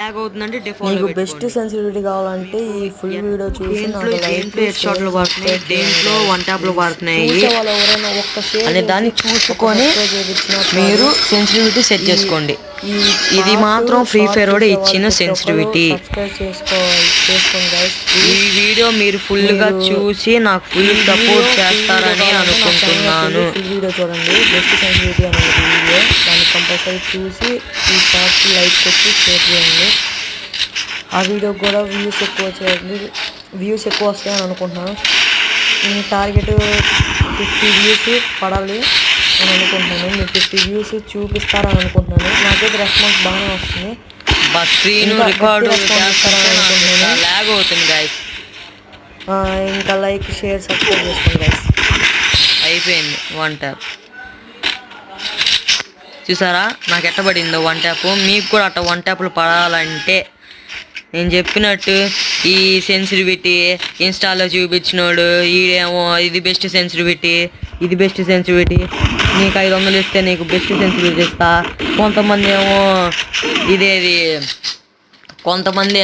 మీకు best sensitivity కావాలంటే ఈ ఫుల్ వీడియో చూసి నాకు లైక్ దేంట్లో వన్ ట్యాప్ లో పడుతున్నాయి వాళ్ళు ఎవరైనా ఒక్క అనే దాన్ని చూసుకొని మీరు సెన్సిటివిటీ సెట్ చేసుకోండి. ఇది మాత్రం ఫ్రీ ఫైర్ కూడా ఇచ్చిన సెన్సిటివిటీ. చేసుకోండి. ఈ వీడియో మీరు ఫుల్ గా చూసి నాకు ఫుల్ సపోర్ట్ చేస్తారని అనుకుంటున్నాను. ఫుల్ వీడియో చూడండి. బెస్ట్ సెన్సిటివిటీ అనేది వీడియో, దాన్ని కంపల్సరీ చూసి ఈ షార్ట్ లైక్ కొట్టి షేర్ చేయండి. ఆ వీడియో కూడా వ్యూస్ ఎక్కువ వస్తాయని అనుకుంటున్నాను. టార్గెట్ 50 వ్యూస్ పడాలి అని అనుకుంటున్నాను. మీరు 50 వ్యూస్ చూపిస్తారని అనుకుంటున్నాను. నాకైతే రెస్పాన్స్ బాగానే వస్తుంది. ఇంకా లైక్ షేర్ సబ్స్క్రైబ్ చేసుకోండి గైస్. అయిపోయింది వన్ ట్యాప్. చూసారా నాకు ఎట్టబడిందో వన్ ట్యాప్. మీకు కూడా అట్ట వన్ ట్యాప్లు పడాలంటే నేను చెప్పినట్టు ఈ సెన్సిటివిటీ ఇన్స్టాలో చూపించినోడు ఈడేమో ఇది బెస్ట్ సెన్సిటివిటీ, ఇది బెస్ట్ సెన్సిటివిటీ, నీకు 500 ఇస్తే నీకు బెస్ట్ సెన్సిటివిటీ ఇస్తా. కొంతమంది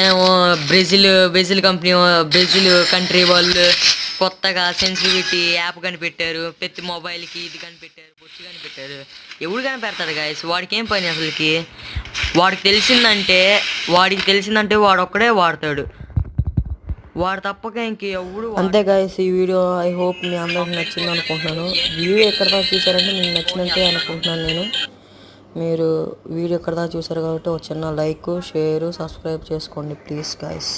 ఏమో బ్రెజిల్ కంపెనీ, బ్రెజిల్ కంట్రీ వాళ్ళు కొత్తగా సెన్సిటివిటీ యాప్ కనిపెట్టారు. ప్రతి మొబైల్కి ఇది కనిపెట్టారు, బొచ్చు కనిపెట్టారు. ఎవడు కనిపెడతాడు గాయస్? వాడికి ఏం పని అసలుకి? వాడికి తెలిసిందంటే వాడు ఒక్కడే వాడతాడు. వాడు తప్పక ఇంకెవడు. అంతే గాయస్, ఈ వీడియో ఐ హోప్ మీ అందరికి నచ్చింది అనుకుంటున్నాను. వీడియో ఎక్కడ దాకా చూసారంటే మీకు నచ్చినట్టే అనుకుంటున్నాను నేను. మీరు వీడియో ఎక్కడ దాకా చూసారు కాబట్టి ఒక చిన్న లైక్, షేర్, సబ్స్క్రైబ్ చేసుకోండి ప్లీజ్ గాయస్.